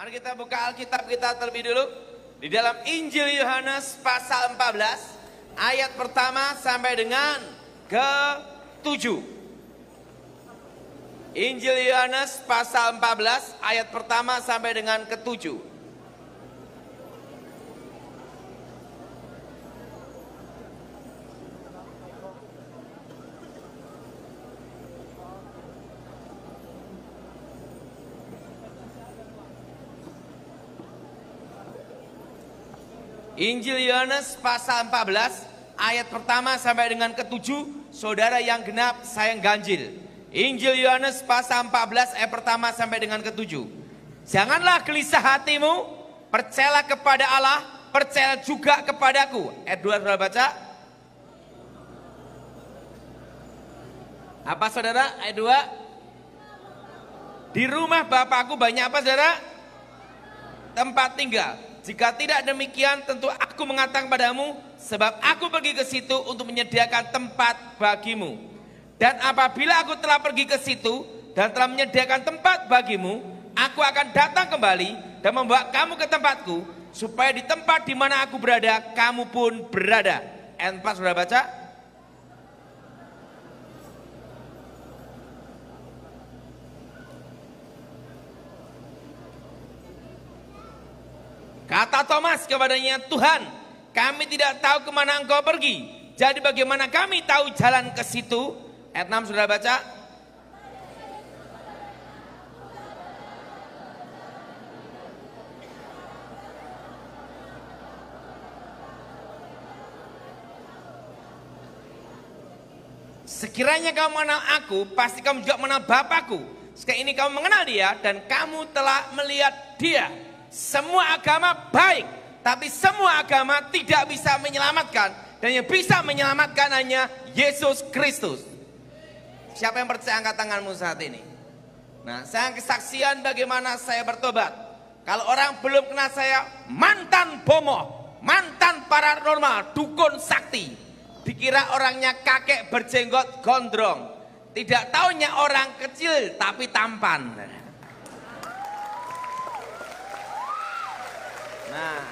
Mari kita buka Alkitab kita terlebih dulu. Di dalam Injil Yohanes pasal 14 ayat pertama sampai dengan ke-7. Injil Yohanes pasal 14 ayat pertama sampai dengan ke-7. Injil Yohanes pasal 14 ayat pertama sampai dengan ke-7. Saudara yang genap, saya yang ganjil. Injil Yohanes pasal 14 ayat pertama sampai dengan ke-7. Janganlah gelisah hatimu, percayalah kepada Allah, percaya juga kepadaku. Ayat 2 saudara baca. Apa saudara? Ayat 2. Di rumah Bapakku banyak apa saudara? Tempat tinggal. Jika tidak demikian, tentu aku mengatakan padamu, sebab aku pergi ke situ untuk menyediakan tempat bagimu. Dan apabila aku telah pergi ke situ dan telah menyediakan tempat bagimu, aku akan datang kembali dan membawa kamu ke tempatku, supaya di tempat di mana aku berada, kamu pun berada. Ayat 4 sudah baca. Kata Thomas kepadanya, Tuhan, kami tidak tahu kemana engkau pergi. Jadi bagaimana kami tahu jalan ke situ? Ayat 6 sudah baca. Sekiranya kamu mengenal aku, pasti kamu juga mengenal Bapakku. Sekarang ini kamu mengenal dia dan kamu telah melihat dia. Semua agama baik, tapi semua agama tidak bisa menyelamatkan. Dan yang bisa menyelamatkan hanya Yesus Kristus. Siapa yang percaya, angkat tanganmu saat ini. Nah, saya kesaksian bagaimana saya bertobat. Kalau orang belum kenal saya, mantan bomoh, mantan paranormal, dukun sakti. Dikira orangnya kakek berjenggot gondrong. Tidak taunya orang kecil tapi tampan. Nah,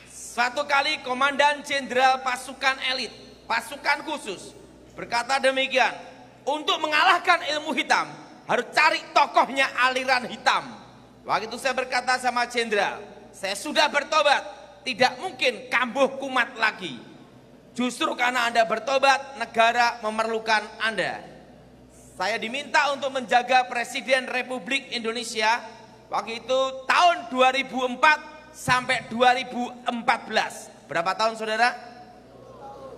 suatu kali komandan jenderal pasukan elit, pasukan khusus berkata demikian, untuk mengalahkan ilmu hitam harus cari tokohnya aliran hitam. Waktu itu saya berkata sama jenderal, saya sudah bertobat, tidak mungkin kambuh kumat lagi. Justru karena Anda bertobat, negara memerlukan Anda. Saya diminta untuk menjaga Presiden Republik Indonesia. Waktu itu tahun 2004 sampai 2014. Berapa tahun saudara?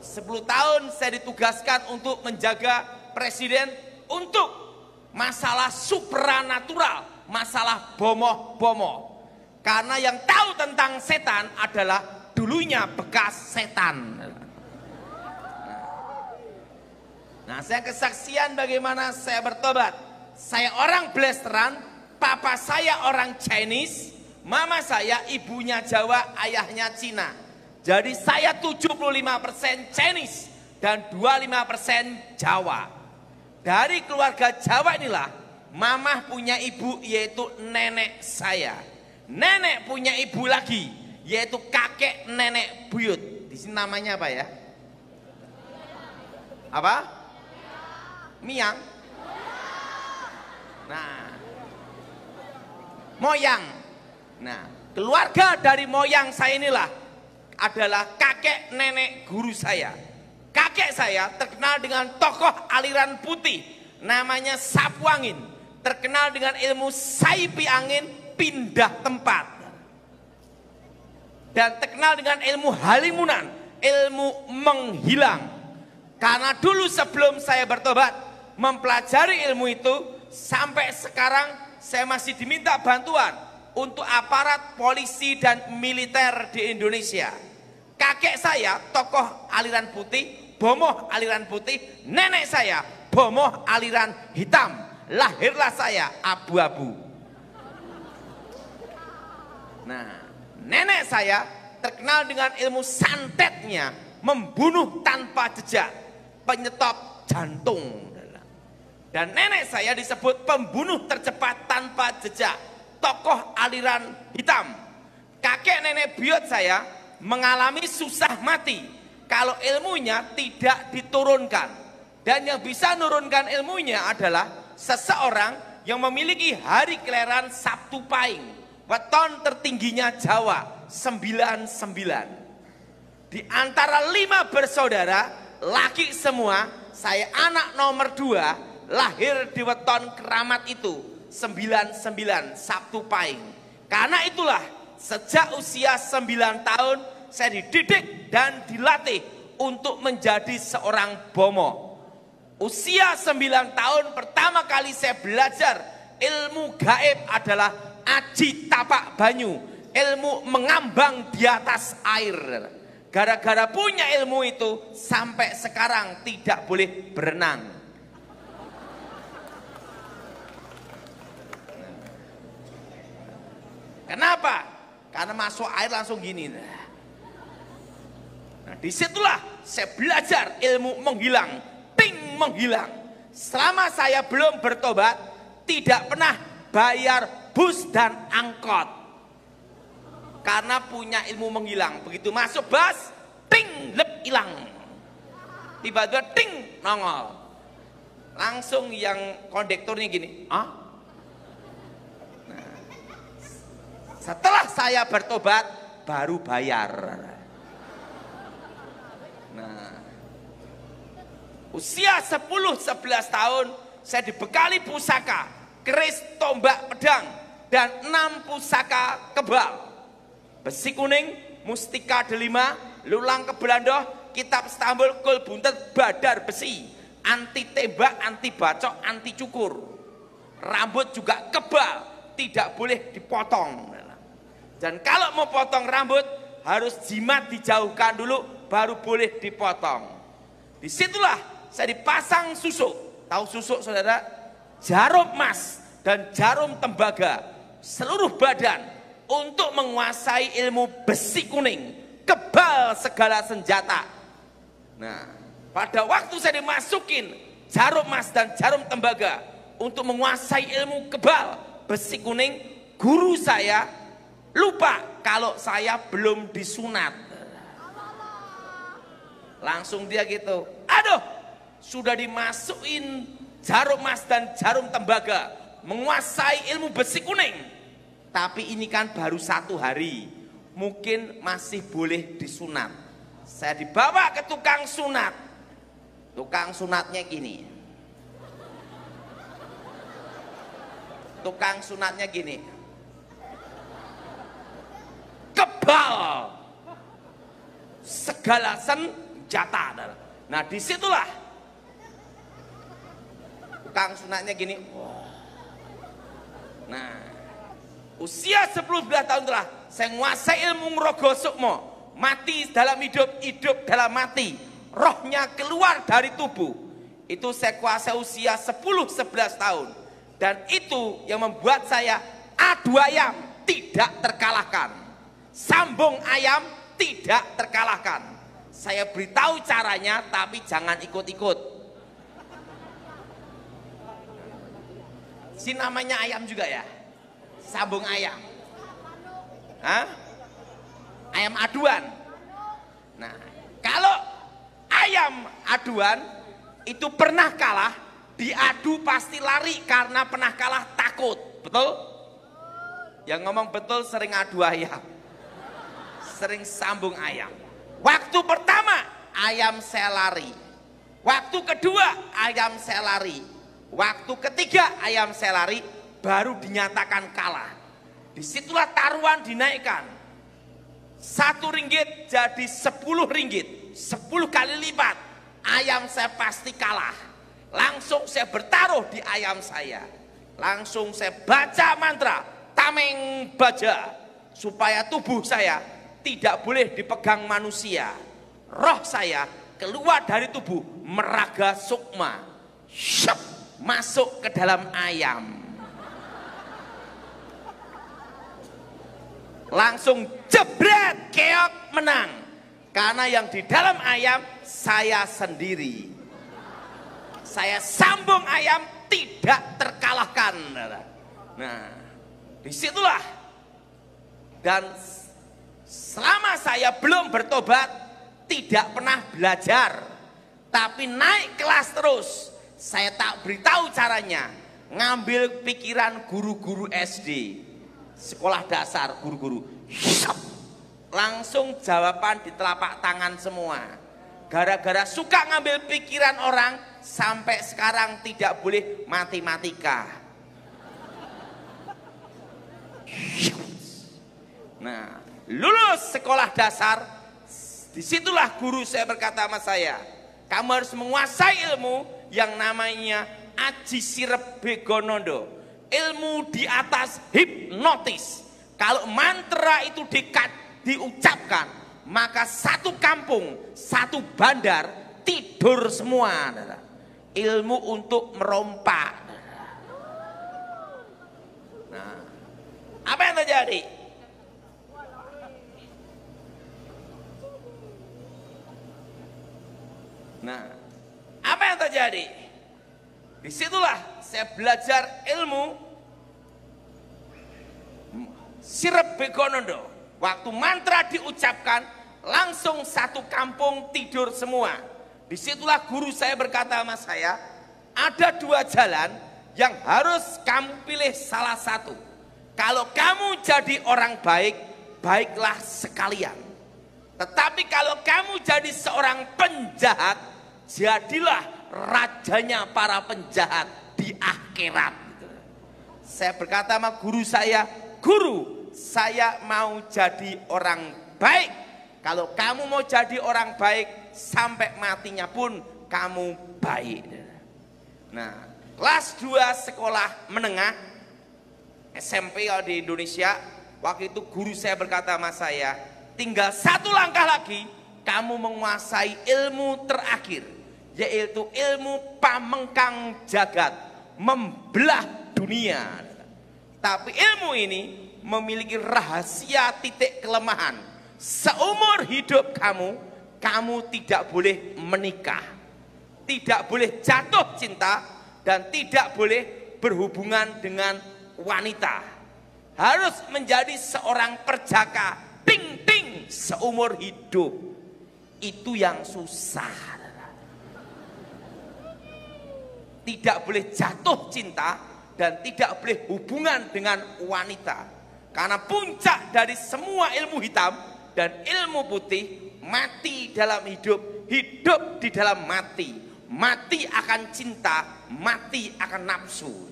10 tahun saya ditugaskan untuk menjaga presiden untuk masalah supranatural, masalah bomoh-bomoh. Karena yang tahu tentang setan adalah dulunya bekas setan. Nah, saya kesaksian bagaimana saya bertobat. Saya orang blasteran. Papa saya orang Chinese, mama saya ibunya Jawa, ayahnya Cina. Jadi saya 75% Chinese dan 25% Jawa. Dari keluarga Jawa inilah, mama punya ibu yaitu nenek saya. Nenek punya ibu lagi yaitu kakek nenek buyut. Di sini namanya apa ya? Apa? Miang. Nah, moyang. Nah, keluarga dari moyang saya inilah adalah kakek nenek guru saya. Kakek saya terkenal dengan tokoh aliran putih, namanya Sapu Angin. Terkenal dengan ilmu saipi angin, pindah tempat. Dan terkenal dengan ilmu halimunan, ilmu menghilang. Karena dulu sebelum saya bertobat, mempelajari ilmu itu, sampai sekarang saya masih diminta bantuan untuk aparat polisi dan militer di Indonesia. Kakek saya tokoh aliran putih, bomoh aliran putih. Nenek saya bomoh aliran hitam. Lahirlah saya abu-abu. Nah, nenek saya terkenal dengan ilmu santetnya, membunuh tanpa jejak, penyetop jantung. Dan nenek saya disebut pembunuh tercepat tanpa jejak, tokoh aliran hitam. Kakek nenek buyut saya mengalami susah mati kalau ilmunya tidak diturunkan. Dan yang bisa nurunkan ilmunya adalah seseorang yang memiliki hari kelahiran Sabtu Pahing, weton tertingginya Jawa, 99. Di antara 5 bersaudara, laki semua, saya anak nomor 2, lahir di weton keramat itu, 99 Sabtu Pahing. Karena itulah sejak usia 9 tahun saya dididik dan dilatih untuk menjadi seorang bomo. Usia 9 tahun pertama kali saya belajar ilmu gaib adalah aji tapak banyu, ilmu mengambang di atas air. Gara-gara punya ilmu itu sampai sekarang tidak boleh berenang. Kenapa? Karena masuk air langsung gini. Nah, disitulah saya belajar ilmu menghilang, ting menghilang. Selama saya belum bertobat, tidak pernah bayar bus dan angkot. Karena punya ilmu menghilang. Begitu masuk bus, ting, lep, hilang. Tiba-tiba ting, nongol. Langsung yang kondekturnya gini, ah? Setelah saya bertobat, baru bayar. Nah, usia 10-11 tahun, saya dibekali pusaka, keris, tombak, pedang, dan 6 pusaka kebal. Besi kuning, mustika delima, lulang kebelandoh, kitab Stambul, kul buntet, badar besi, anti tembak, anti bacok, anti cukur. Rambut juga kebal, tidak boleh dipotong. Dan kalau mau potong rambut harus jimat dijauhkan dulu baru boleh dipotong. Disitulah saya dipasang susuk. Tahu susuk saudara? Jarum emas dan jarum tembaga seluruh badan untuk menguasai ilmu besi kuning, kebal segala senjata. Nah, pada waktu saya dimasukin jarum emas dan jarum tembaga untuk menguasai ilmu kebal besi kuning, guru saya lupa kalau saya belum disunat. Langsung dia gitu, aduh, sudah dimasukin jarum emas dan jarum tembaga, menguasai ilmu besi kuning. Tapi ini kan baru 1 hari, mungkin masih boleh disunat. Saya dibawa ke tukang sunat. Tukang sunatnya gini. Tukang sunatnya gini. Kebal segala senjata. Nah, disitulah tukang sunatnya gini. Nah, usia 10-11 tahun telah saya menguasai ilmu ngrogo sukmo, mati dalam hidup, hidup dalam mati, rohnya keluar dari tubuh. Itu saya kuasai usia 10-11 tahun, dan itu yang membuat saya adu ayam tidak terkalahkan. Sambung ayam tidak terkalahkan. Saya beritahu caranya, tapi jangan ikut-ikut. Si namanya ayam juga ya? Sambung ayam. Hah? Ayam aduan. Nah, kalau ayam aduan itu pernah kalah, diadu pasti lari karena pernah kalah takut. Betul? Yang ngomong betul sering adu ayam. Sering sambung ayam. Waktu pertama ayam saya lari, waktu kedua ayam saya lari, waktu ketiga ayam saya lari, baru dinyatakan kalah. Disitulah taruhan dinaikkan, 1 ringgit jadi 10 ringgit, 10 kali lipat. Ayam saya pasti kalah. Langsung saya bertaruh di ayam saya, langsung saya baca mantra tameng baja supaya tubuh saya tidak boleh dipegang manusia. Roh saya keluar dari tubuh, meraga sukma, syap, masuk ke dalam ayam. Langsung jebret, keok, menang. Karena yang di dalam ayam saya sendiri. Saya sambung ayam, tidak terkalahkan. Nah, disitulah. Dan selama saya belum bertobat, tidak pernah belajar, tapi naik kelas terus. Saya tak beritahu caranya, ngambil pikiran guru-guru SD, sekolah dasar, guru-guru, langsung jawaban di telapak tangan semua. Gara-gara suka ngambil pikiran orang, sampai sekarang tidak boleh matematika. Nah, lulus sekolah dasar, disitulah guru saya berkata sama saya, kamu harus menguasai ilmu yang namanya Aji Sirep Begonondo, ilmu di atas hipnotis. Kalau mantra itu diucapkan, maka satu kampung, satu bandar tidur semua. Ilmu untuk merompak. Nah, apa yang terjadi? Nah, apa yang terjadi? Disitulah saya belajar ilmu Sirep Begonondo. Waktu mantra diucapkan, langsung satu kampung tidur semua. Disitulah guru saya berkata sama saya, ada dua jalan yang harus kamu pilih salah satu. Kalau kamu jadi orang baik, baiklah sekalian. Tetapi kalau kamu jadi seorang penjahat, jadilah rajanya para penjahat di akhirat. Saya berkata sama guru saya, guru, saya mau jadi orang baik. Kalau kamu mau jadi orang baik, sampai matinya pun kamu baik. Nah, kelas 2 sekolah menengah SMP di Indonesia, waktu itu guru saya berkata sama saya, tinggal satu langkah lagi kamu menguasai ilmu terakhir, yaitu ilmu pamengkang jagat, membelah dunia. Tapi ilmu ini memiliki rahasia titik kelemahan. Seumur hidup kamu, kamu tidak boleh menikah, tidak boleh jatuh cinta, dan tidak boleh berhubungan dengan wanita. Harus menjadi seorang perjaka, ting-ting seumur hidup. Itu yang susah. Tidak boleh jatuh cinta dan tidak boleh hubungan dengan wanita. Karena puncak dari semua ilmu hitam dan ilmu putih, mati dalam hidup, hidup di dalam mati. Mati akan cinta, mati akan nafsu.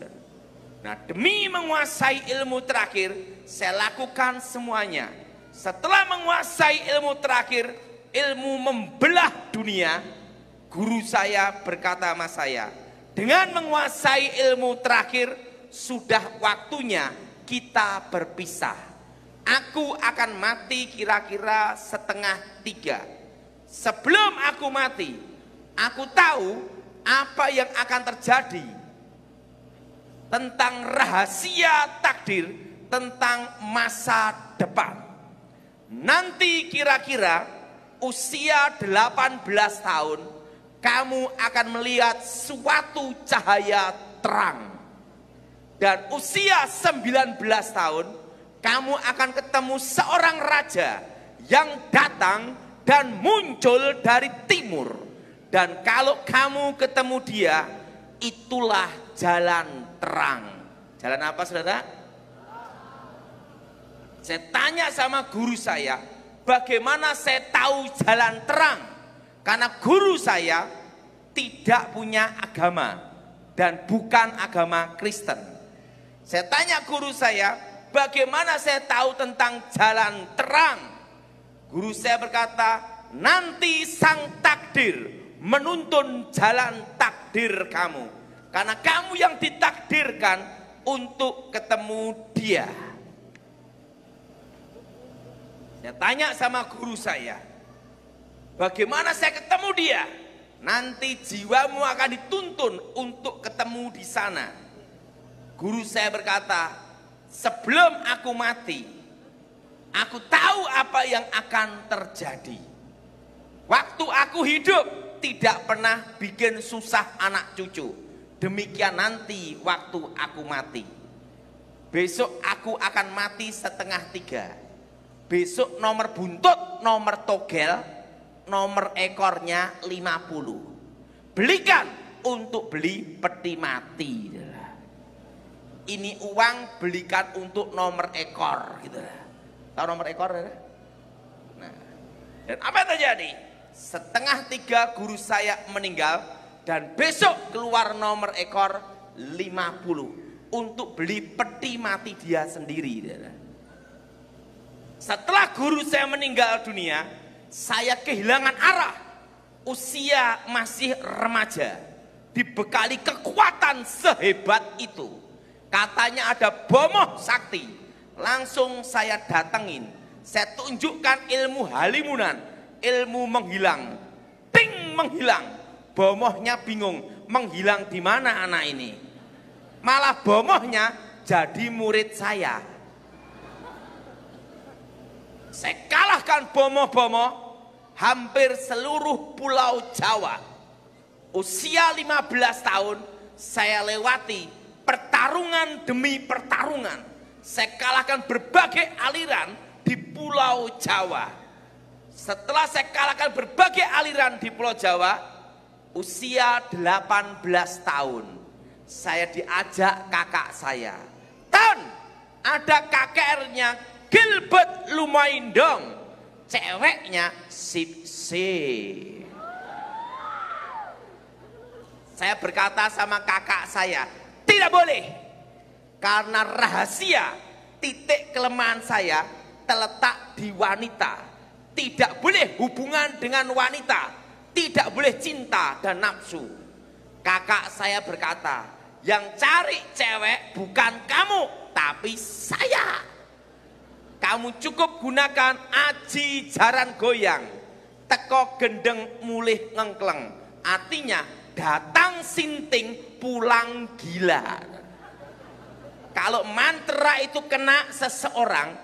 Nah, demi menguasai ilmu terakhir, saya lakukan semuanya. Setelah menguasai ilmu terakhir, ilmu membelah dunia, guru saya berkata sama saya, dengan menguasai ilmu terakhir, sudah waktunya kita berpisah. Aku akan mati kira-kira 2:30. Sebelum aku mati, aku tahu apa yang akan terjadi tentang rahasia takdir, tentang masa depan. Nanti kira-kira usia 18 tahun, kamu akan melihat suatu cahaya terang. Dan usia 19 tahun, kamu akan ketemu seorang raja yang datang dan muncul dari timur. Dan kalau kamu ketemu dia, itulah jalan terang. Jalan apa, saudara? Saya tanya sama guru saya, bagaimana saya tahu jalan terang? Karena guru saya tidak punya agama dan bukan agama Kristen. Saya tanya guru saya, bagaimana saya tahu tentang jalan terang? Guru saya berkata, nanti sang takdir menuntun jalan takdir kamu. Karena kamu yang ditakdirkan untuk ketemu dia. Saya tanya sama guru saya, bagaimana saya ketemu dia? Nanti jiwamu akan dituntun untuk ketemu di sana. Guru saya berkata, sebelum aku mati, aku tahu apa yang akan terjadi. Waktu aku hidup, tidak pernah bikin susah anak cucu. demikian nanti waktu aku mati. Besok aku akan mati 2:30. Besok nomor buntut, nomor togel, nomor ekornya 50. Belikan untuk beli peti mati. Ini uang belikan untuk nomor ekor gitu. Tahu nomor ekor? Nah, dan apa yang terjadi? 2:30 guru saya meninggal dan besok keluar nomor ekor 50 untuk beli peti mati dia sendiri. Setelah guru saya meninggal dunia, saya kehilangan arah. Usia masih remaja, dibekali kekuatan sehebat itu. Katanya ada bomoh sakti. Langsung saya datengin. Saya tunjukkan ilmu halimunan, ilmu menghilang. Ting, menghilang. Bomohnya bingung, menghilang di mana anak ini? Malah bomohnya jadi murid saya. Saya kalahkan bomoh-bomoh hampir seluruh pulau Jawa. Usia 15 tahun saya lewati pertarungan demi pertarungan. Saya kalahkan berbagai aliran di pulau Jawa. Setelah saya kalahkan berbagai aliran di pulau Jawa, usia 18 tahun, saya diajak kakak saya. Tan, ada KKR-nya Gilbert Lumaindong, ceweknya Sip C. Saya berkata sama kakak saya, tidak boleh, karena rahasia titik kelemahan saya terletak di wanita. Tidak boleh hubungan dengan wanita, tidak boleh cinta dan nafsu. Kakak saya berkata, yang cari cewek bukan kamu, tapi saya. Kamu cukup gunakan aji jaran goyang, teko gendeng mulih ngengkleng. Artinya datang sinting pulang gila. Kalau mantra itu kena seseorang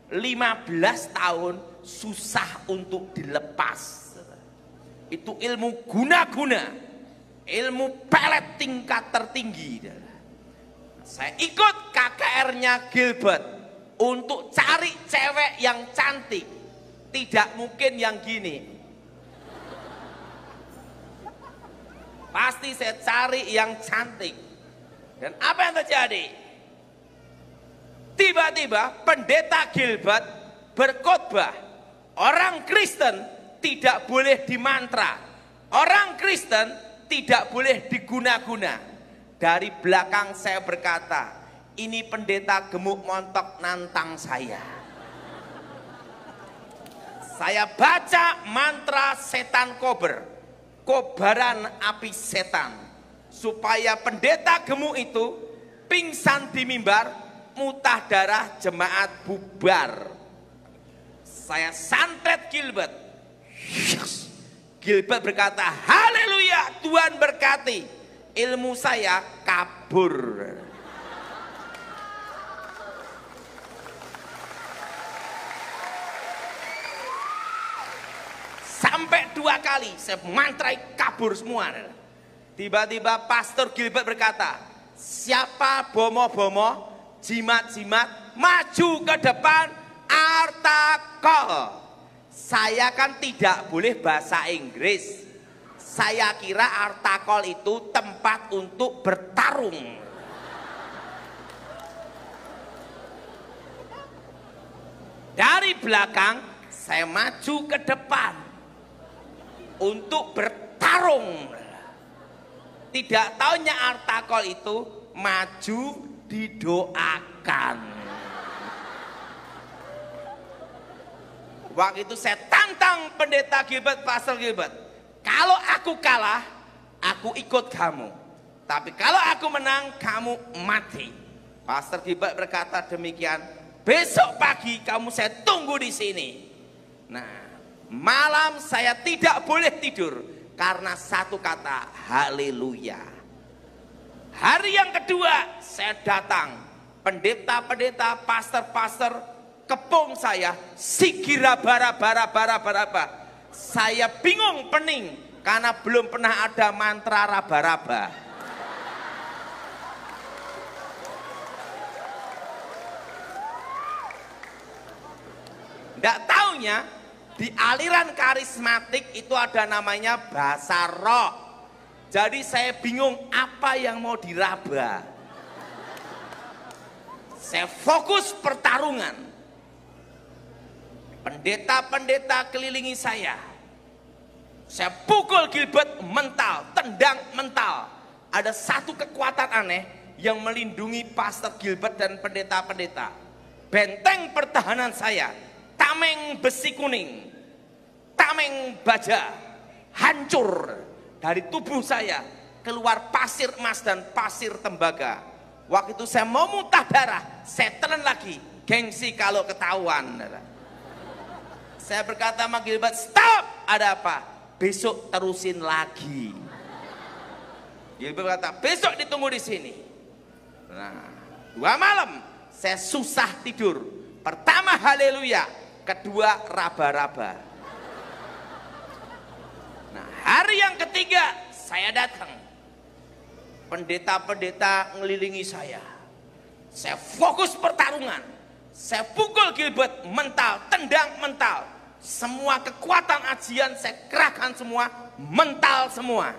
15 tahun susah untuk dilepas. Itu ilmu guna-guna, ilmu pelet tingkat tertinggi. Saya ikut KKR-nya Gilbert untuk cari cewek yang cantik. Tidak mungkin yang gini. Pasti saya cari yang cantik. Dan apa yang terjadi? Tiba-tiba pendeta Gilbert berkhotbah, orang Kristen tidak boleh dimantra, orang Kristen tidak boleh diguna-guna. Dari belakang saya berkata, ini pendeta gemuk montok nantang saya. Saya baca mantra setan kober, kobaran api setan, supaya pendeta gemuk itu pingsan di mimbar, mutah darah, jemaat bubar. Saya santet Gilbert. Gilbert berkata, haleluya, Tuhan berkati. Ilmu saya kabur. Sampai 2 kali saya mantrai, kabur semua. Tiba-tiba Pastor Gilbert berkata, siapa bomo-bomo, jimat-jimat, maju ke depan, artakol. Saya kan tidak boleh bahasa Inggris. Saya kira artakol itu tempat untuk bertarung. Dari belakang saya maju ke depan untuk bertarung. Tidak taunya artakol itu maju didoakan. Waktu itu saya tantang pendeta Gilbert, Pastor Gilbert. Kalau aku kalah, aku ikut kamu. Tapi kalau aku menang, kamu mati. Pastor Gilbert berkata demikian. Besok pagi kamu saya tunggu di sini. Nah, malam saya tidak boleh tidur karena satu kata, haleluya. Hari yang kedua saya datang, pendeta-pendeta, pastor-pastor kepung saya, sikira bara. Saya bingung pening karena belum pernah ada mantra raba-raba. Nggak taunya di aliran karismatik itu ada namanya bahasa roh. Jadi saya bingung apa yang mau diraba. Saya fokus pertarungan. Pendeta-pendeta kelilingi saya. Saya pukul Gilbert mental, tendang mental. Ada satu kekuatan aneh yang melindungi Pastor Gilbert dan pendeta-pendeta. Benteng pertahanan saya, tameng besi kuning, tameng baja, hancur. Dari tubuh saya keluar pasir emas dan pasir tembaga. Waktu itu saya mau muntah darah, saya telan lagi. Gengsi kalau ketahuan. Saya berkata sama Gilbert, stop, ada apa? Besok terusin lagi. Gilbert berkata, besok ditunggu di sini. Nah, 2 malam saya susah tidur. Pertama haleluya, kedua raba-raba. Nah, hari yang ketiga saya datang. Pendeta-pendeta ngelilingi saya. Saya fokus pertarungan. Saya pukul Gilbert mental, tendang mental. Semua kekuatan ajian saya kerahkan semua, mental semua.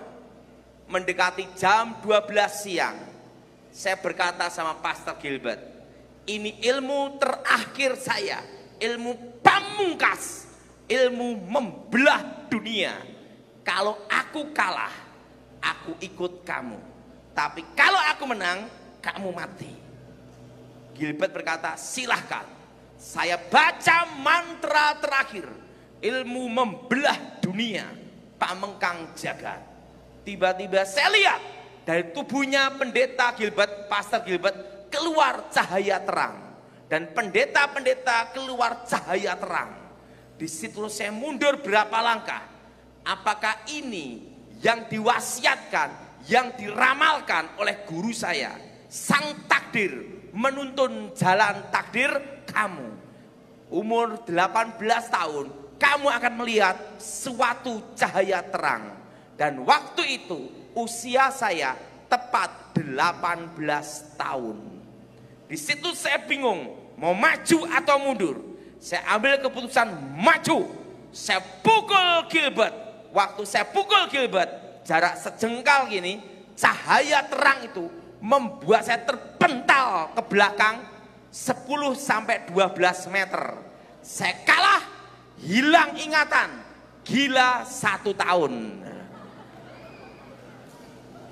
Mendekati jam 12 siang, saya berkata sama Pastor Gilbert, ini ilmu terakhir saya, ilmu pamungkas, ilmu membelah dunia. Kalau aku kalah, aku ikut kamu. Tapi kalau aku menang, kamu mati. Gilbert berkata, silahkan. Saya baca mantra terakhir, ilmu membelah dunia, pamengkang jagat. Tiba-tiba saya lihat dari tubuhnya pendeta Gilbert, Pastor Gilbert, keluar cahaya terang. Dan pendeta-pendeta keluar cahaya terang. Di situ saya mundur berapa langkah. Apakah ini yang diwasiatkan, yang diramalkan oleh guru saya, sang takdir, menuntun jalan takdir kamu. Umur 18 tahun, kamu akan melihat suatu cahaya terang. Dan waktu itu usia saya tepat 18 tahun. Di situ saya bingung, mau maju atau mundur. Saya ambil keputusan maju. Saya pukul Gilbert. Waktu saya pukul Gilbert, jarak sejengkal gini, cahaya terang itu membuat saya terpental ke belakang 10 sampai 12 meter. Saya kalah, hilang ingatan, gila 1 tahun.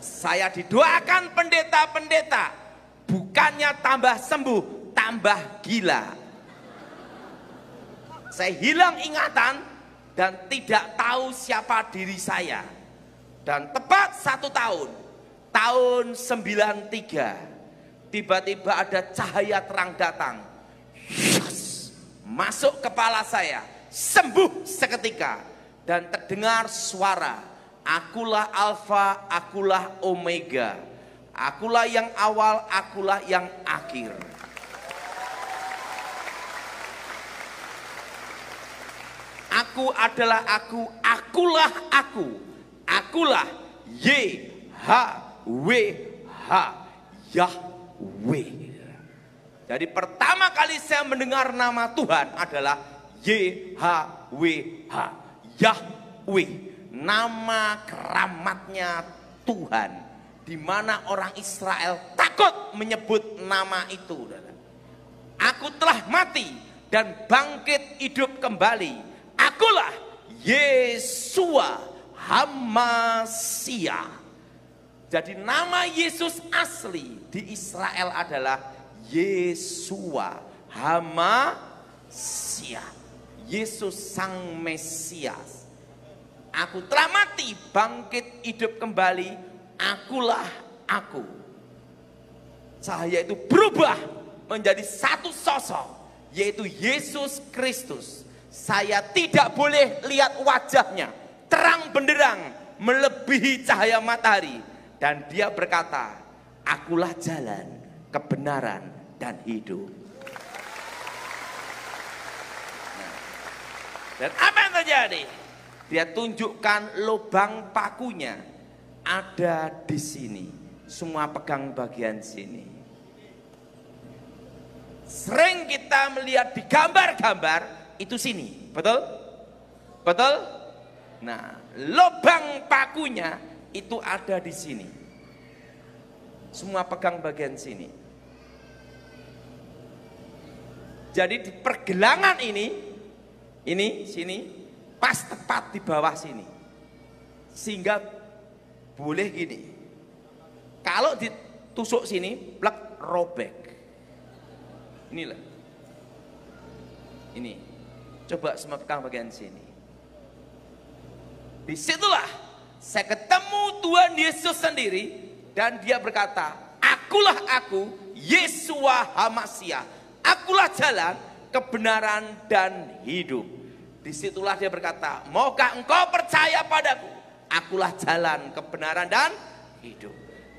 Saya didoakan pendeta-pendeta, bukannya tambah sembuh, tambah gila. Saya hilang ingatan dan tidak tahu siapa diri saya. Dan tepat 1 tahun, tahun 93, tiba-tiba ada cahaya terang datang, masuk kepala saya, sembuh seketika. Dan terdengar suara, akulah Alfa, akulah Omega, akulah yang awal, akulah yang akhir. Aku adalah aku, akulah aku, akulah YHWH, Yahweh. Jadi pertama kali saya mendengar nama Tuhan adalah YHWH, Yahweh. Nama keramatnya Tuhan, di mana orang Israel takut menyebut nama itu. Aku telah mati dan bangkit hidup kembali. Akulah Yesua Hamasia. Jadi nama Yesus asli di Israel adalah Yesua Hamasia, Yesus sang Mesias. Aku telah mati, bangkit hidup kembali, akulah aku. Cahaya itu berubah menjadi satu sosok, yaitu Yesus Kristus. Saya tidak boleh lihat wajahnya, terang benderang melebihi cahaya matahari. Dan dia berkata, akulah jalan, kebenaran, dan hidup. Dan apa yang terjadi? Dia tunjukkan lubang pakunya ada di sini. Semua pegang bagian sini. Sering kita melihat di gambar-gambar itu sini, betul? Betul? Nah, lubang pakunya itu ada di sini. Semua pegang bagian sini. Jadi di pergelangan ini sini, pas tepat di bawah sini. Sehingga boleh gini. Kalau ditusuk sini, plek, robek. Inilah. Ini. Coba semua pegang bagian sini. Disitulah saya ketemu Tuhan Yesus sendiri. Dan dia berkata, akulah aku, Yeshua HaMashiach. Akulah jalan, kebenaran, dan hidup. Disitulah dia berkata, maukah engkau percaya padaku? Akulah jalan, kebenaran, dan hidup.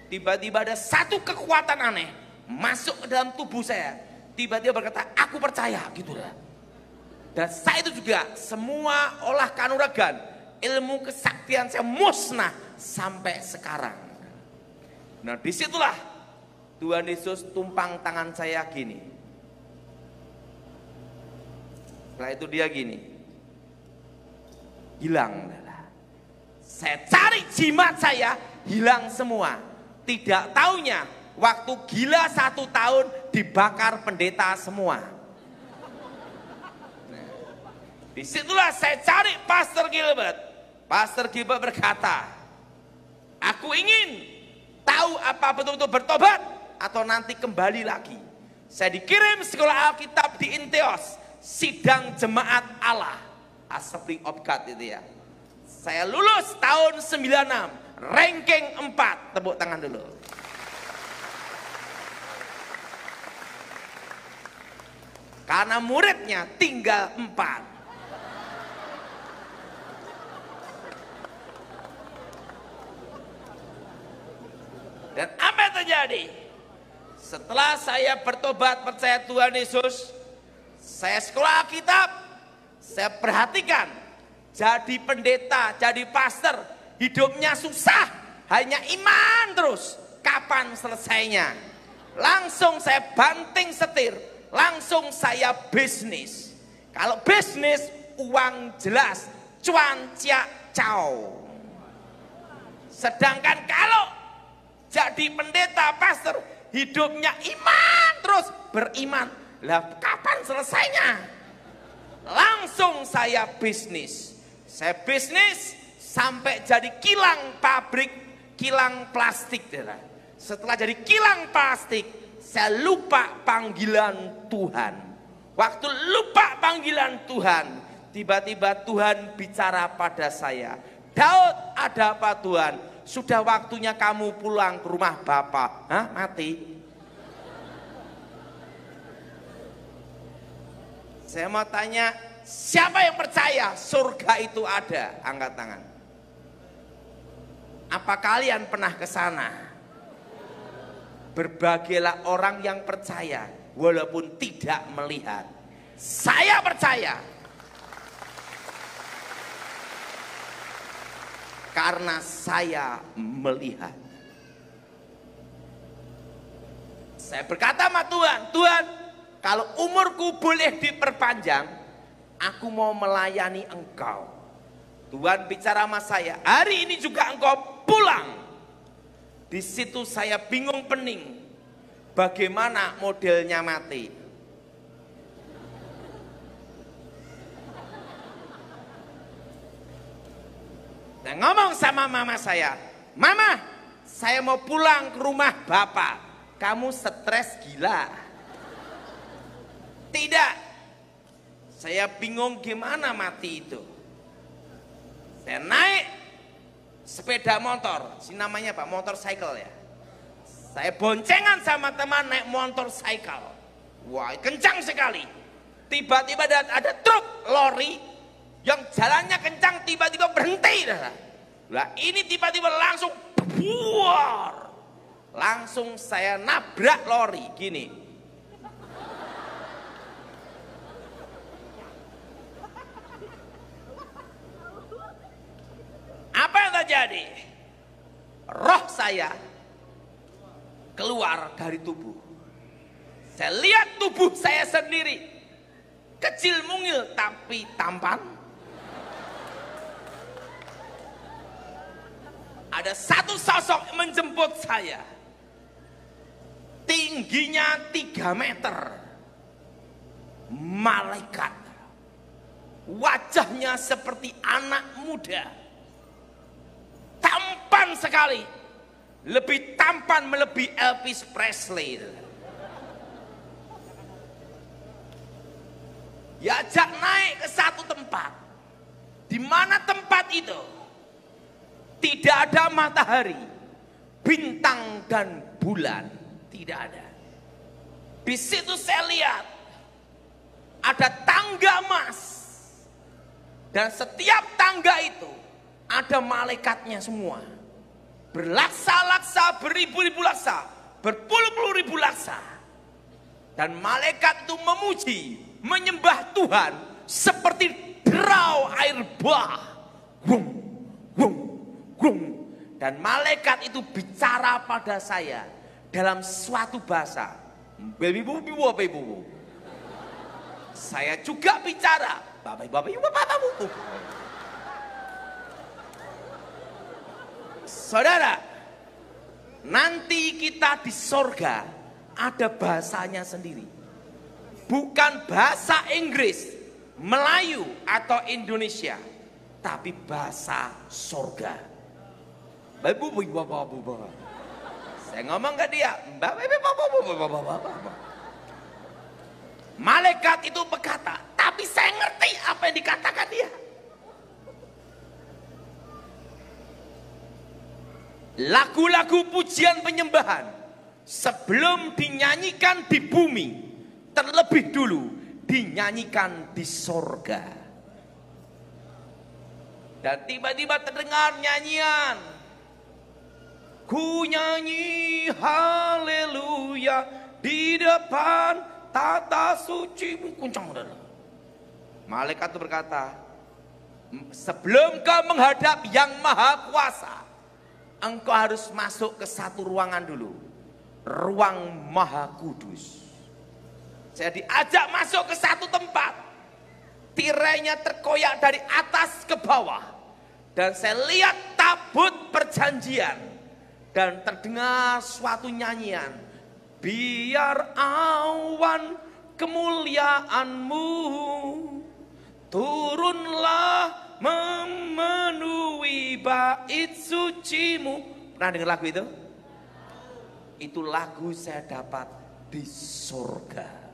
Tiba-tiba ada satu kekuatan aneh masuk ke dalam tubuh saya. Tiba-tiba berkata, aku percaya, gitu lah. Dan saya itu juga semua olah kanuragan, ilmu kesaktian saya musnah sampai sekarang. Nah disitulah Tuhan Yesus tumpang tangan saya gini. Setelah itu dia gini, hilang. Saya cari jimat saya, hilang semua. Tidak taunya waktu gila 1 tahun dibakar pendeta semua. Nah, disitulah saya cari Pastor Gilbert. Pastor Gilbert berkata, aku ingin tahu apa betul-betul bertobat atau nanti kembali lagi. Saya dikirim sekolah Alkitab di Inteos. Sidang Jemaat Allah, Assembly of God itu ya. Saya lulus tahun 96, ranking 4, tepuk tangan dulu. Karena muridnya tinggal 4. Dan apa yang terjadi? Setelah saya bertobat percaya Tuhan Yesus, saya sekolah Alkitab, saya perhatikan, jadi pendeta, jadi pastor, hidupnya susah, hanya iman terus. Kapan selesainya? Langsung saya banting setir, langsung saya bisnis. Kalau bisnis, uang jelas, cuan cia cao. Sedangkan kalau jadi pendeta, pastor, hidupnya iman terus, beriman. Lah kapan selesainya? Langsung saya bisnis. Saya bisnis sampai jadi kilang pabrik, kilang plastik. Setelah jadi kilang plastik, saya lupa panggilan Tuhan. Waktu lupa panggilan Tuhan, tiba-tiba Tuhan bicara pada saya. Daud, ada apa Tuhan? Sudah waktunya kamu pulang ke rumah Bapa. Hah? Mati? Saya mau tanya, siapa yang percaya surga itu ada? Angkat tangan. Apa kalian pernah ke sana? Berbahagialah orang yang percaya walaupun tidak melihat. Saya percaya. Karena saya melihat. Saya berkata sama Tuhan, Tuhan, kalau umurku boleh diperpanjang, aku mau melayani Engkau. Tuhan bicara sama saya, hari ini juga Engkau pulang. Di situ saya bingung pening, bagaimana modelnya mati. Saya ngomong sama mama saya, Mama, saya mau pulang ke rumah Bapak. Kamu stres gila. Tidak, saya bingung gimana mati itu. Saya naik sepeda motor, si namanya Pak, motorcycle ya. Saya boncengan sama teman naik motorcycle. Wah, kencang sekali. Tiba-tiba ada truk lori yang jalannya kencang, tiba-tiba berhenti. Lah ini tiba-tiba langsung buar. Langsung saya nabrak lori gini. Apa yang terjadi? Roh saya keluar dari tubuh. Saya lihat tubuh saya sendiri. kecil mungil tapi tampan. Ada satu sosok menjemput saya, tingginya 3 meter, malaikat, wajahnya seperti anak muda, tampan sekali, lebih tampan melebihi Elvis Presley. Diajak naik ke satu tempat, di mana tempat itu tidak ada matahari, bintang dan bulan, tidak ada. Di situ saya lihat ada tangga emas, dan setiap tangga itu ada malaikatnya semua, berlaksa-laksa, beribu-ribu laksa, berpuluh-puluh ribu laksa, dan malaikat itu memuji, menyembah Tuhan seperti derau air bah. Wung, wung, wung. Dan malaikat itu bicara pada saya dalam suatu bahasa. Baby bubu, baby bubu. Saya juga bicara. Bapak, bapak, bapak, bubu. Saudara, nanti kita di sorga ada bahasanya sendiri. Bukan bahasa Inggris, Melayu atau Indonesia, tapi bahasa sorga. Saya ngomong ke dia, malaikat itu berkata, tapi saya ngerti apa yang dikatakan dia. Lagu-lagu pujian penyembahan sebelum dinyanyikan di bumi, terlebih dulu dinyanyikan di sorga. Dan tiba-tiba terdengar nyanyian, ku nyanyi haleluya di depan tata suci. Kuncang udah. Malaikat itu berkata, sebelum kau menghadap yang maha kuasa, engkau harus masuk ke satu ruangan dulu, ruang maha kudus. Saya diajak masuk ke satu tempat, tirainya terkoyak dari atas ke bawah, dan saya lihat tabut perjanjian, dan terdengar suatu nyanyian, biar awan kemuliaanmu turunlah memenuhi bait sucimu. Pernah dengar lagu itu? Itu lagu saya dapat di surga.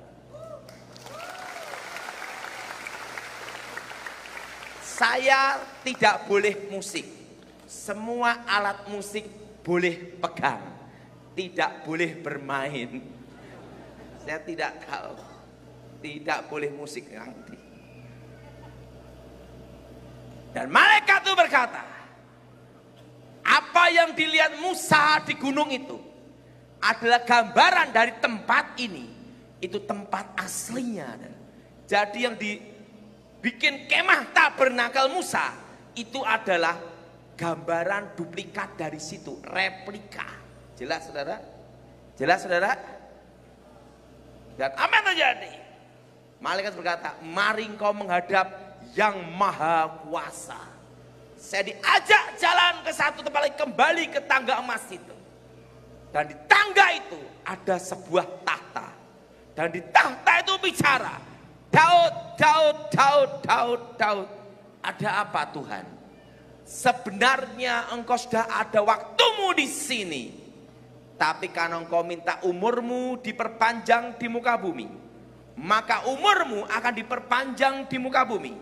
Saya tidak boleh musik. Semua alat musik boleh pegang, tidak boleh bermain. Saya tidak tahu, tidak boleh musik nanti. Dan malaikat itu berkata, apa yang dilihat Musa di gunung itu adalah gambaran dari tempat ini. Itu tempat aslinya. Jadi yang dibikin kemah tabernakel Musa itu adalah gambaran duplikat dari situ, replika. Jelas saudara? Jelas saudara? Dan apa yang terjadi? Malaikat berkata, mari engkau menghadap yang maha kuasa. Saya diajak jalan ke satu tempat lagi, kembali ke tangga emas itu. Dan di tangga itu ada sebuah tahta. Dan di tahta itu bicara, Daud, Daud, Daud, Daud, Daud. Ada apa Tuhan? Sebenarnya engkau sudah ada waktumu di sini. Tapi karena engkau minta umurmu diperpanjang di muka bumi, maka umurmu akan diperpanjang di muka bumi.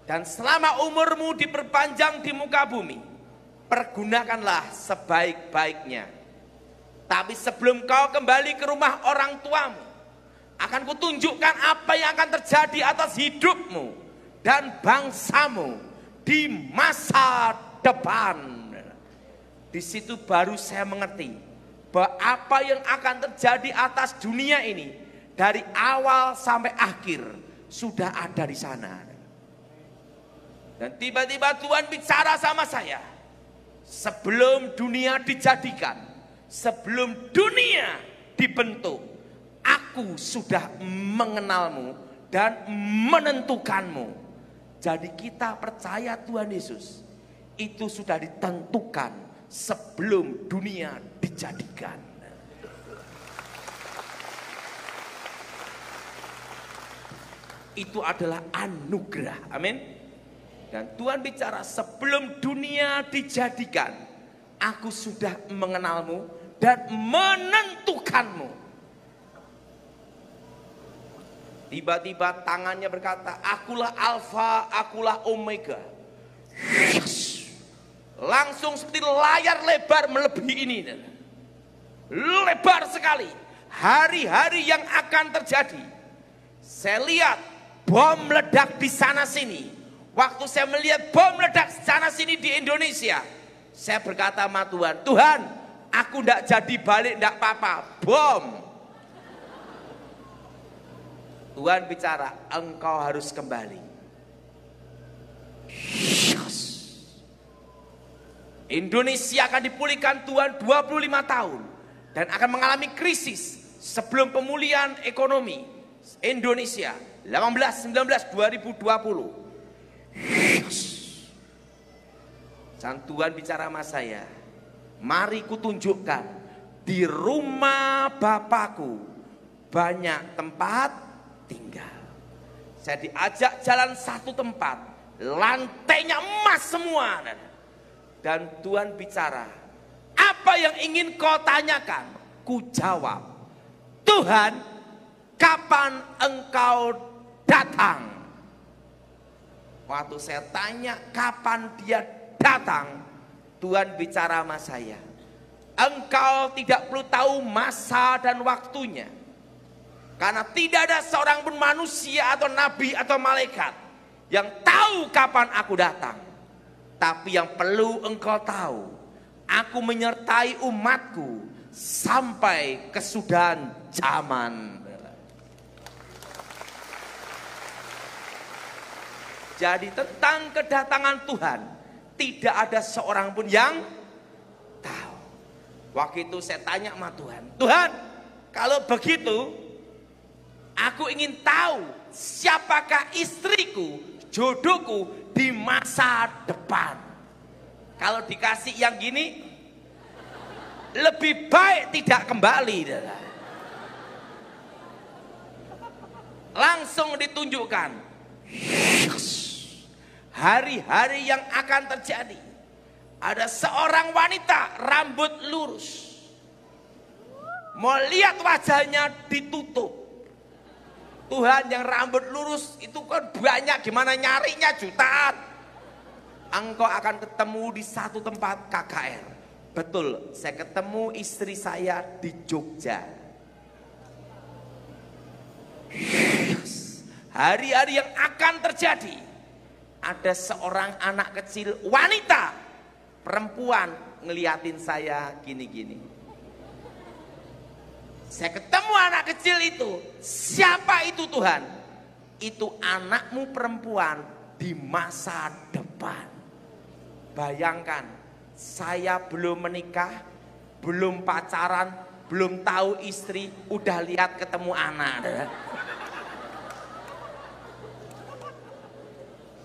Dan selama umurmu diperpanjang di muka bumi, pergunakanlah sebaik-baiknya. Tapi sebelum kau kembali ke rumah orang tuamu, akan kutunjukkan apa yang akan terjadi atas hidupmu dan bangsamu di masa depan. Di situ baru saya mengerti bahwa apa yang akan terjadi atas dunia ini dari awal sampai akhir sudah ada di sana. Dan tiba-tiba Tuhan bicara sama saya, sebelum dunia dijadikan, sebelum dunia dibentuk, aku sudah mengenalmu dan menentukanmu. Jadi kita percaya Tuhan Yesus itu sudah ditentukan sebelum dunia dijadikan. Itu adalah anugerah, amin. Dan Tuhan bicara, sebelum dunia dijadikan, aku sudah mengenalmu dan menentukanmu. Tiba-tiba tangannya berkata, akulah Alfa, akulah Omega. Yes. Langsung seperti layar lebar melebihi ini. Lebar sekali. Hari-hari yang akan terjadi. Saya lihat bom meledak di sana sini. Waktu saya melihat bom meledak sana sini di Indonesia, saya berkata sama Tuhan, Tuhan, aku tidak jadi balik, tidak apa-apa, bom. Tuhan bicara, engkau harus kembali. Indonesia akan dipulihkan Tuhan 25 tahun dan akan mengalami krisis sebelum pemulihan ekonomi Indonesia 18, 19, 2020. Dan Tuhan bicara sama saya, mari kutunjukkan di rumah Bapakku banyak tempat tinggal. Saya diajak jalan satu tempat, lantainya emas semua. Dan Tuhan bicara, apa yang ingin kau tanyakan? Ku jawab, Tuhan, kapan engkau datang? Waktu saya tanya kapan dia datang, Tuhan bicara sama saya, engkau tidak perlu tahu masa dan waktunya. Karena tidak ada seorang pun manusia atau nabi atau malaikat yang tahu kapan aku datang. Tapi yang perlu engkau tahu, aku menyertai umatku sampai kesudahan zaman. Jadi tentang kedatangan Tuhan tidak ada seorang pun yang tahu. Waktu itu saya tanya sama Tuhan, Tuhan, kalau begitu aku ingin tahu siapakah istriku, jodohku di masa depan. Kalau dikasih yang gini, lebih baik tidak kembali. Langsung ditunjukkan hari-hari yang akan terjadi. Ada seorang wanita rambut lurus, mau lihat wajahnya ditutup. Tuhan, yang rambut lurus itu kan banyak, gimana nyarinya, jutaan. Engkau akan ketemu di satu tempat KKR. Betul, saya ketemu istri saya di Jogja. Hari-hari yang akan terjadi, ada seorang anak kecil, wanita, perempuan, ngeliatin saya gini-gini. Saya ketemu anak kecil itu. Siapa itu Tuhan? Itu anakmu perempuan di masa depan. Bayangkan, saya belum menikah, belum pacaran, belum tahu istri, udah lihat ketemu anak.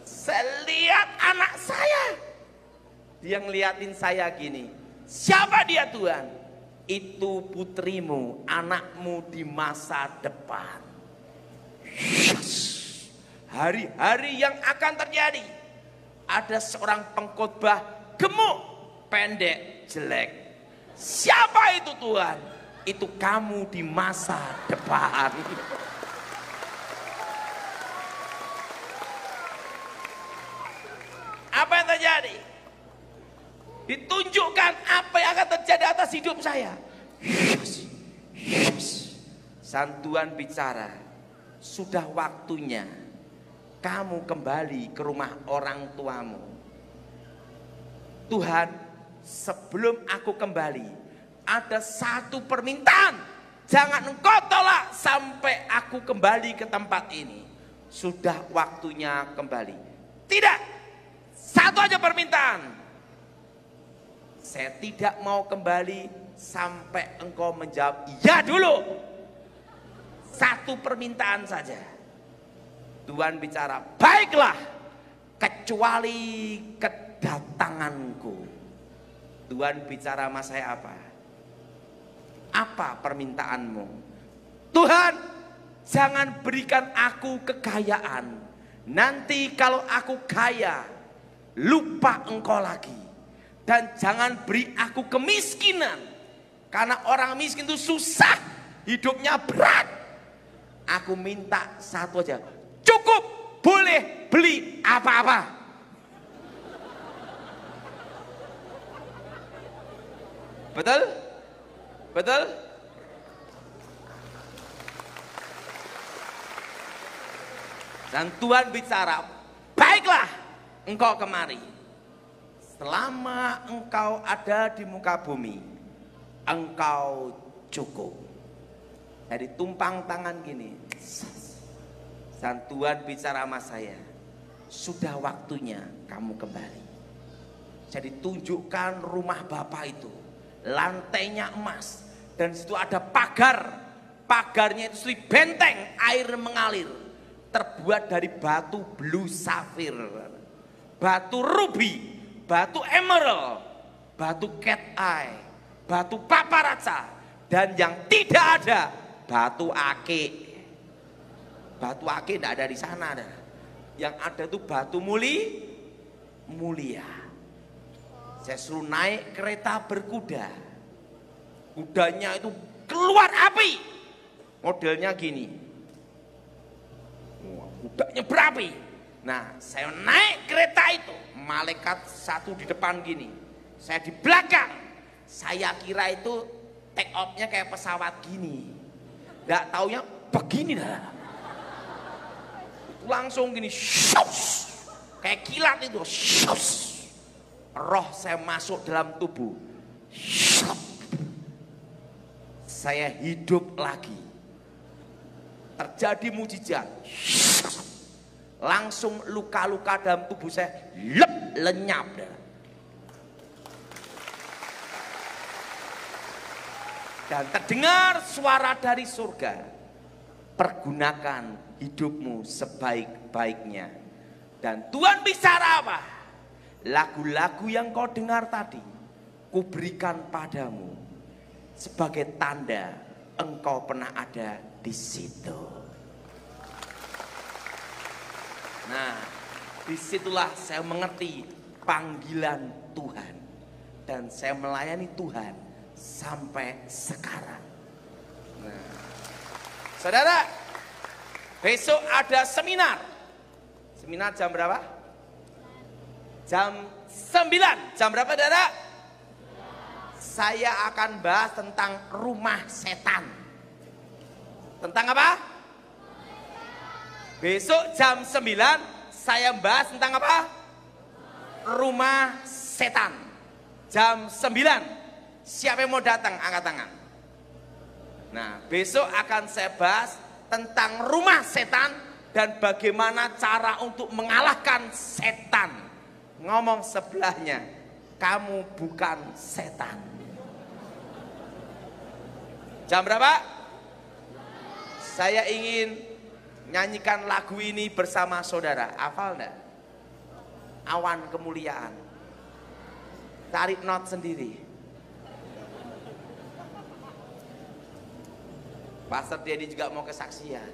Saya lihat anak saya, dia ngeliatin saya gini. Siapa dia Tuhan? Itu putrimu, anakmu di masa depan. Hari-hari yang akan terjadi, ada seorang pengkhotbah gemuk, pendek, jelek. Siapa itu Tuhan? Itu kamu di masa depan. Apa yang terjadi? Ditunjukkan apa yang akan terjadi atas hidup saya. Sang Tuhan bicara, sudah waktunya kamu kembali ke rumah orang tuamu. Tuhan, sebelum aku kembali, ada satu permintaan. Jangan engkau tolak sampai aku kembali ke tempat ini. Sudah waktunya kembali. Tidak, satu aja permintaan. Saya tidak mau kembali sampai engkau menjawab iya dulu. Satu permintaan saja. Tuhan bicara, baiklah, kecuali kedatanganku. Tuhan bicara sama saya apa? Apa permintaanmu? Tuhan, jangan berikan aku kekayaan. Nanti kalau aku kaya, lupa engkau lagi. Dan jangan beri aku kemiskinan. Karena orang miskin itu susah, hidupnya berat. Aku minta satu aja, cukup boleh beli apa-apa. Betul? Betul? Dan Tuhan bicara, baiklah engkau kemari. Selama engkau ada di muka bumi, engkau cukup. Jadi tumpang tangan gini. Dan Tuhan bicara sama saya, sudah waktunya kamu kembali. Jadi tunjukkan rumah Bapak itu, lantainya emas, dan situ ada pagar. Pagarnya itu benteng, air mengalir, terbuat dari batu blue safir, batu ruby, batu emerald, batu cat eye, batu paparaca, dan yang tidak ada batu ake. Batu ake tidak ada di sana, ada. Yang ada itu batu mulia. Saya suruh naik kereta berkuda. Kudanya itu keluar api. Modelnya gini. Kudanya berapi. Nah, saya naik kereta itu. Malaikat satu di depan gini. Saya di belakang. Saya kira itu take off-nya kayak pesawat gini. Nggak taunya begini dah. Langsung gini, shush, kayak kilat itu, shush. Roh saya masuk dalam tubuh, shush. Saya hidup lagi. Terjadi mujizat, shush. Langsung luka-luka dalam tubuh saya lenyap. Dan terdengar suara dari surga, pergunakan hidupmu sebaik-baiknya. Dan Tuhan bicara apa? Lagu-lagu yang kau dengar tadi, kuberikan padamu sebagai tanda engkau pernah ada di situ. Nah, disitulah saya mengerti panggilan Tuhan. Dan saya melayani Tuhan sampai sekarang. Nah, saudara, besok ada seminar. Seminar jam berapa? Jam 9. Jam berapa, saudara? Saya akan bahas tentang rumah setan. Tentang apa? Besok jam 9 saya bahas tentang apa? Rumah setan. Jam 9. Siapa yang mau datang? Angkat tangan. Nah, besok akan saya bahas tentang rumah setan dan bagaimana cara untuk mengalahkan setan. Ngomong sebelahnya, kamu bukan setan. Jam berapa? Saya ingin nyanyikan lagu ini bersama saudara. Hafal enggak? Awan kemuliaan. Tarik not sendiri. Pastor Dedi juga mau kesaksian.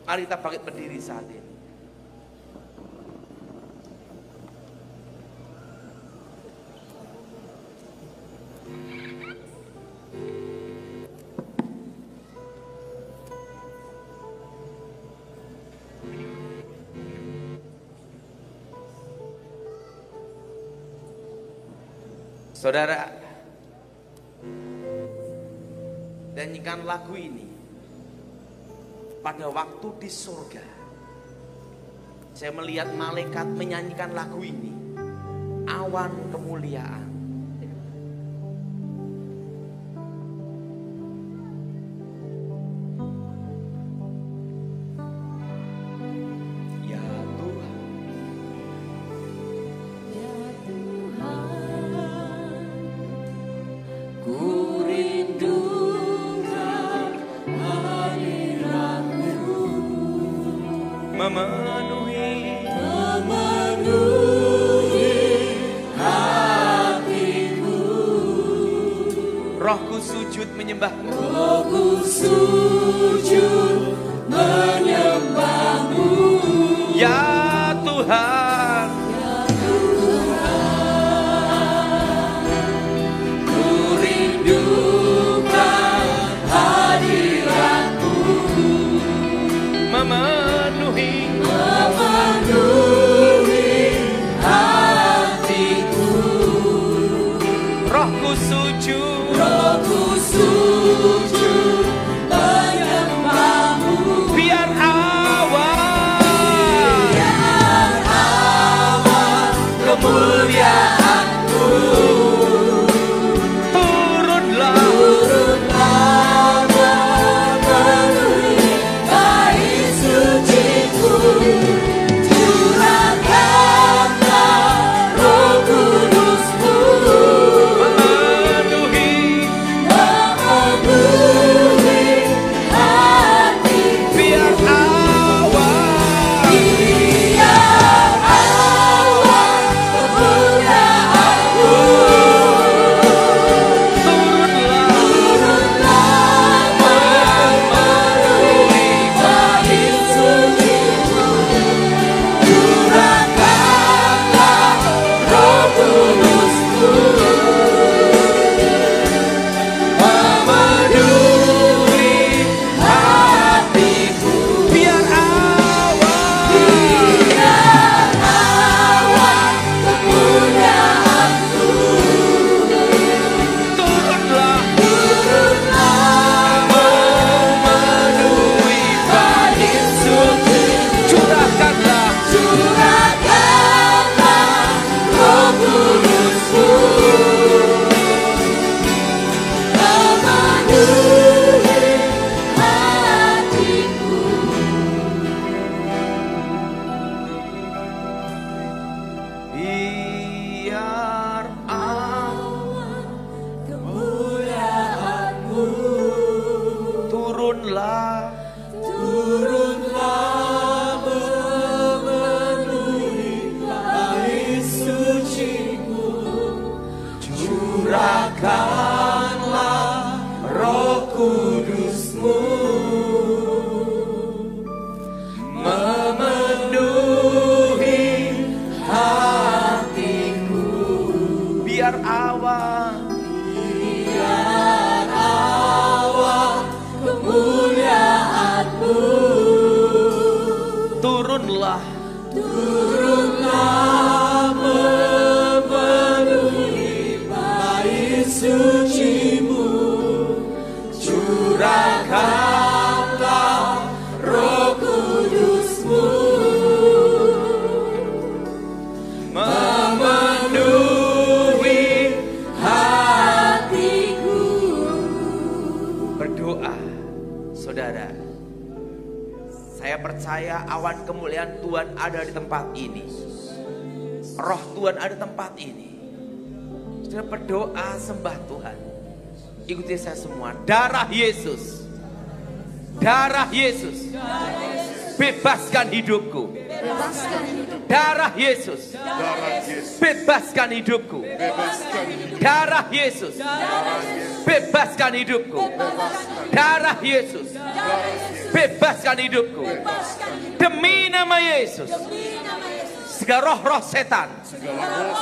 Mari kita bangkit berdiri saat ini. Saudara, nyanyikan lagu ini pada waktu di surga. Saya melihat malaikat menyanyikan lagu ini, awan kemuliaan. Ku rindu memenuhi hatiku. Rohku sujud menyembahmu. Rohku sujud menyembahmu. Ya Tuhan, ku rindukan hadiratmu. memenuhi Hatiku. Rohku sujud, Rohku sujud menyembahmu. biar awan Kemuliaanmu turunlah, memenuhi bait suciku. Curahkanlah Roh Kudus-Mu. memenuhi Hati. biar awan Biar awan kemuliaanmu turunlah, memenuhi bait suciku. Curahkanlah Roh Kudus-Mu. Memenuhi hatiku. biar awan Biar awan kemuliaanmu turunlah, memenuhi bait suci. curahkanlah, Curahkanlah Roh Kudus-Mu. Memenuhi hatiku. biar awan Kemuliaanmu turunlah, memenuhi bait suciku. Curahkanlah Roh Kudus-Mu. Memenuhi hatiku. biar awan Biar awan kemuliaanmu turunlah, memenuhi bait suci-Mu. Curahkanlah Roh Kudus-Mu. Memenuhi hatiku. berdoa. Saudara, saya percaya awan kemuliaan Tuhan ada di tempat ini. Roh Tuhan ada di tempat ini. Saudara berdoa, sembah Tuhan. Ikuti saya semua. Darah Yesus, darah Yesus, bebaskan hidupku. Darah Yesus, bebaskan hidupku. Darah Yesus, bebaskan hidupku. Darah Yesus, bebaskan hidupku. Demi nama Yesus, segala roh-roh setan,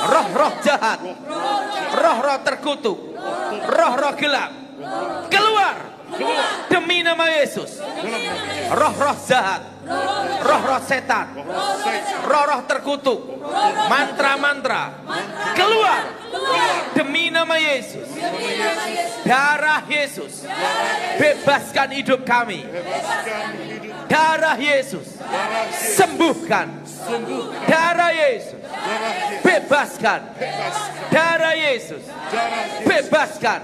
roh-roh jahat, roh-roh terkutuk, roh-roh gelap, keluar demi nama Yesus. Roh-roh jahat, roh-roh setan, roh-roh terkutuk, mantra-mantra, keluar demi nama Yesus. Darah Yesus, bebaskan hidup kami. Darah Yesus, sembuhkan. Darah Yesus, bebaskan. Darah Yesus, bebaskan.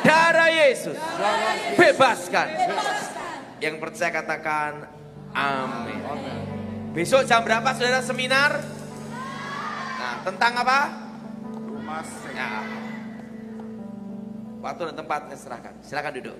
Darah Yesus, bebaskan. Yang percaya katakan amin. Besok jam berapa saudara seminar? Nah, tentang apa? Rumah. Nah, waktu dan tempat saya serahkan. Silakan duduk.